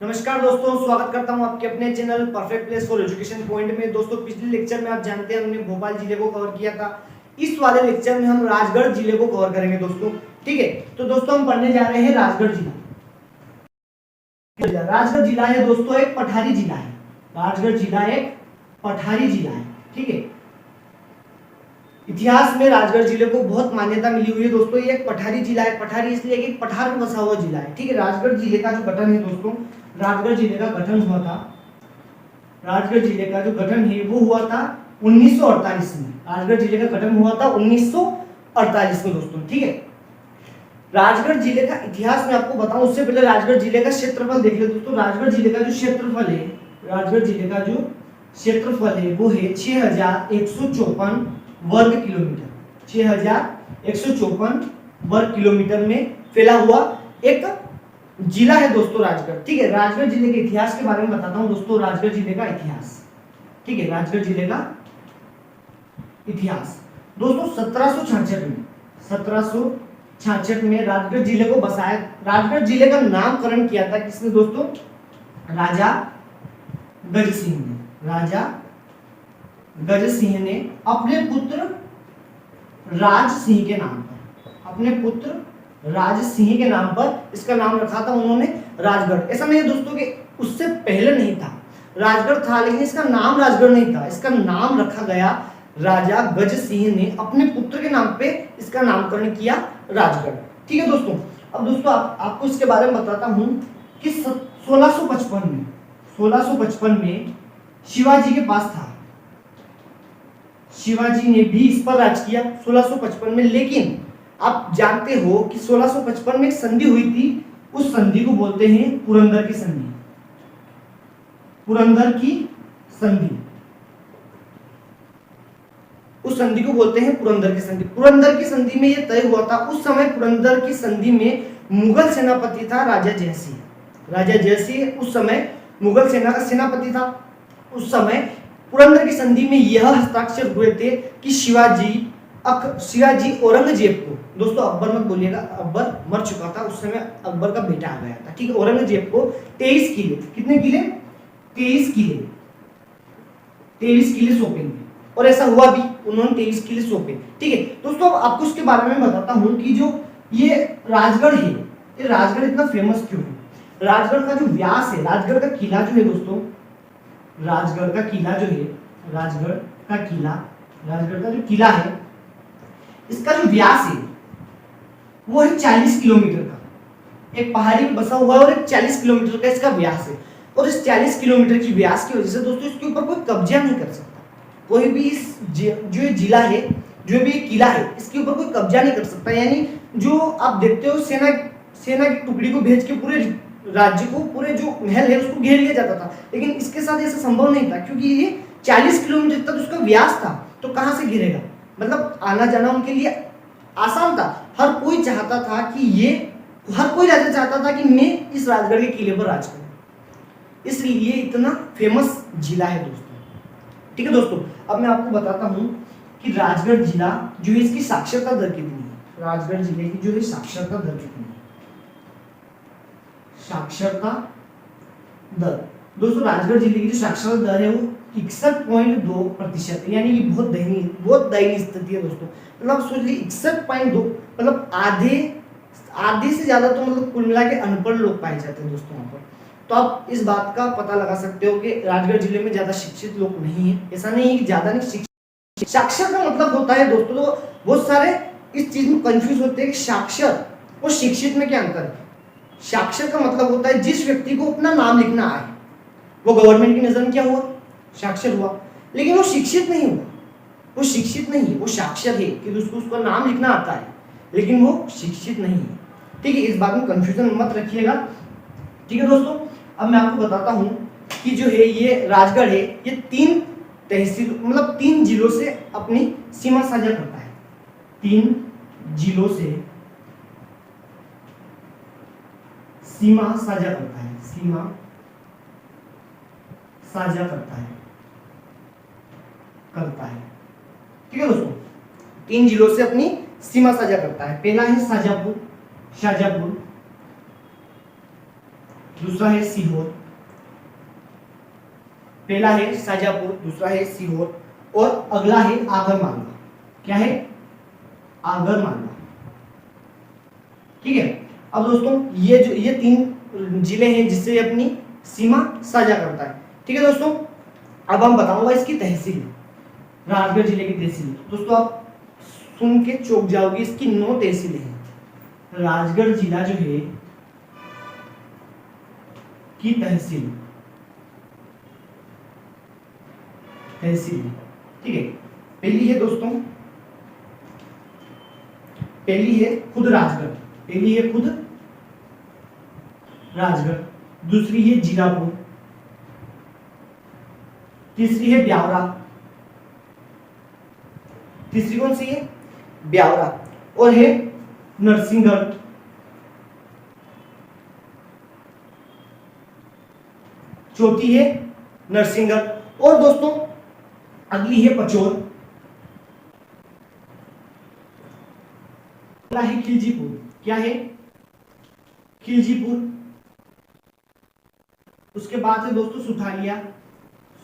नमस्कार दोस्तों, स्वागत करता हूं आपके अपने channel perfect place for education point में। दोस्तों, पिछले लेक्चर में आप जानते हैं हमने भोपाल जिले को कवर किया था। इस वाले लेक्चर में हम राजगढ़ जिले को कवर करेंगे दोस्तों। ठीक है, तो दोस्तों हम पढ़ने जा रहे हैं राजगढ़ जिला। राजगढ़ जिला है दोस्तों एक पठारी जिला है। राजगढ़ जिला एक पठारी जिला है। ठीक है, इतिहास में राजगढ़ जिले को बहुत मान्यता मिली हुई है दोस्तों। ये एक पठारी जिला है। पठारी इसलिए कि पठार में बसा हुआ जिला है। ठीक है, राजगढ़ जिले का जो गठन है दोस्तों, राजगढ़ जिले का गठन हुआ था। राजगढ़ जिले का जो गठन है वो हुआ था 1948 में। राजगढ़ जिले का गठन हुआ था 1948 में दोस्तों। ठीक है, राजगढ़ जिले का इतिहास में आपको बताऊं उससे पहले राजगढ़ जिले का क्षेत्रफल देख ले दोस्तों। राजगढ़ जिले का जो क्षेत्रफल है, राजगढ़ जिले का जो क्षेत्रफल है वो है 6154 वर्ग किलोमीटर। 6154 वर्ग किलोमीटर में फैला हुआ एक जिला है दोस्तों राजगढ़। ठीक है, राजगढ़ जिले के इतिहास के बारे में बताता हूं दोस्तों। राजगढ़ जिले का इतिहास, ठीक है, राजगढ़ जिले का इतिहास दोस्तों 1766 में राजगढ़ जिले को बसाया। राजगढ़ जिले का नामकरण किया था किसने दोस्तों? राजा गज सिंह ने। राजा गज सिंह ने अपने पुत्र राज सिंह के नाम पर, अपने पुत्र राज सिंह के नाम पर इसका नाम रखा था उन्होंने राजगढ़। ऐसा नहीं है दोस्तों कि उससे पहले नहीं था, राजगढ़ था, लेकिन इसका नाम राजगढ़ नहीं था। इसका नाम रखा गया राजा गज सिंह ने अपने पुत्र के नाम पे इसका नामकरण किया राजगढ़। ठीक है दोस्तों, अब दोस्तों आपको इसके बारे में बताता हूं कि 1655 में शिवाजी के पास था। शिवाजी ने भी इस पर राज किया 1655 में। लेकिन आप जानते हो कि 1655 में एक संधि हुई थी। उस संधि को बोलते हैं पुरंदर की संधि। पुरंदर की संधि, उस संधि को बोलते हैं पुरंदर की संधि। पुरंदर की संधि में यह तय हुआ था। उस समय पुरंदर की संधि में मुगल सेनापति था राजा जयसिंह। राजा जयसिंह उस समय मुगल सेना का सेनापति था। उस समय पुरंदर की संधि में यह हस्ताक्षर हुए थे कि शिवाजी औरंगजेब को, दोस्तों अकबर मत बोलिएगा, अकबर मर चुका था उस समय, अकबर का बेटा आ गया था। ठीक है, औरंगजेब को 23 किले, कितने किले? 23 किले, 23 किले सौंपेंगे। और ऐसा हुआ भी, उन्होंने 23 किले सौंपे। ठीक है दोस्तों, अब आपको इसके बारे में बताता हूं कि जो ये राजगढ़ है, ये राजगढ़ इतना फेमस क्यों है? राजगढ़ का जो व्यास है, राजगढ़ का किला जो है दोस्तों, राजगढ़ का किला जो है, राजगढ़ का जो किला है, इसका जो व्यास है वो है 40 किलोमीटर का। एक पहाड़ी में बसा हुआ है और एक 40 किलोमीटर का इसका व्यास है। और इस 40 किलोमीटर की व्यास की वजह से दोस्तों इसके ऊपर कोई कब्जा नहीं कर सकता। कोई भी इस जो ये जिला है, जो भी किला है, इसके ऊपर कोई कब्जा नहीं कर सकता। यानी जो आप देखते हो सेना की टुकड़ी को भेज के पूरे राज्य को, पूरे जो महल है उसको घेर लिया जाता था। लेकिन इसके साथ ऐसा संभव नहीं था, क्योंकि ये 40 किलोमीटर तक उसका व्यास था। तो कहां से घिरेगा? मतलब आना जाना उनके लिए आसान था। हर कोई चाहता था कि हर कोई राजा चाहता था कि मैं इस राजगढ़ के किले पर राज करूं। इसलिए इतना फेमस जिला है दोस्तों। ठीक है दोस्तों, अब मैं आपको बताता हूं कि राजगढ़ जिला जो है इसकी साक्षरता दर कितनी है। राजगढ़ जिले की जो है साक्षरता दर कितनी है? साक्षरता दर दोस्तों, राजगढ़ जिले की जो साक्षरता दर है वो 61.2%। यानी ये बहुत दयनीय स्थिति है दोस्तों। मतलब सोच लीजिए 61.2, मतलब आधे से ज्यादा तो मतलब कुल मिला के अनपढ़ लोग पाए जाते हैं दोस्तों यहाँ पर। तो आप इस बात का पता लगा सकते हो कि राजगढ़ जिले में ज्यादा शिक्षित लोग नहीं है। ऐसा नहीं है कि ज्यादा नहीं शिक्षित, साक्षर का मतलब होता है दोस्तों, तो बहुत सारे इस चीज में कंफ्यूज होते हैं कि साक्षर और शिक्षित में क्या अंतर है। साक्षर का मतलब होता है जिस व्यक्ति को अपना नाम लिखना आए, वो गवर्नमेंट की नजर में क्या हुआ? साक्षर हुआ। लेकिन वो शिक्षित नहीं हुआ, वो शिक्षित नहीं है, वो साक्षर है कि उसका नाम लिखना आता है, लेकिन वो शिक्षित नहीं है। ठीक है, इस बात में कंफ्यूजन मत रखिएगा। ठीक है दोस्तों, अब मैं आपको बताता हूं कि जो है ये राजगढ़ है, ये 3 तहसील मतलब 3 जिलों से अपनी सीमा साझा करता है। 3 जिलों से सीमा साझा करता है, सीमा साझा करता है। ठीक है दोस्तों, 3 जिलों से अपनी सीमा साझा करता है। पहला है शाजापुर, दूसरा है सीहोर, पहला है शाजापुर, दूसरा है सीहोर और अगला है आगरमालवा। क्या है? आगरमालवा। ठीक है। अब दोस्तों ये 3 जिले हैं जिससे अपनी सीमा साझा करता है। ठीक है दोस्तों, अब हम बताऊंगा इसकी तहसील, राजगढ़ जिले की तहसील। दोस्तों आप सुन के चौंक जाओगे, इसकी 9 तहसीलें हैं। राजगढ़ जिला जो है की तहसील, ठीक है। पहली है दोस्तों, पहली है खुद राजगढ़, पहली है खुद राजगढ़, दूसरी है जीरापुर, तीसरी है ब्यावरा, तीसरी कौन सी है? ब्यावरा, और है नरसिंहगढ़, चौथी है नरसिंहगढ़, और दोस्तों अगली है पचोर, अगला है खिलजीपुर। क्या है? खिलजीपुर। उसके बाद है दोस्तों सुठालिया,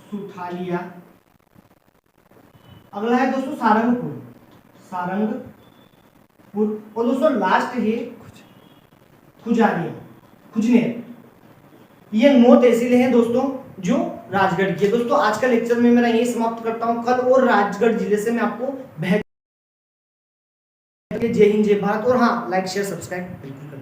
सुठालिया। अगला है दोस्तों सारंगपुर, सारंगपुर, और दोस्तों लास्ट है खुजारिया, खुजनेर। ये 9 तहसीलें हैं दोस्तों जो राजगढ़ की है। दोस्तों आज का लेक्चर में मेरा यही समाप्त करता हूं। कल और राजगढ़ जिले से मैं आपको बेहतर। जय हिंद, जय भारत, और हाँ, लाइक शेयर सब्सक्राइब बिल्कुल करें।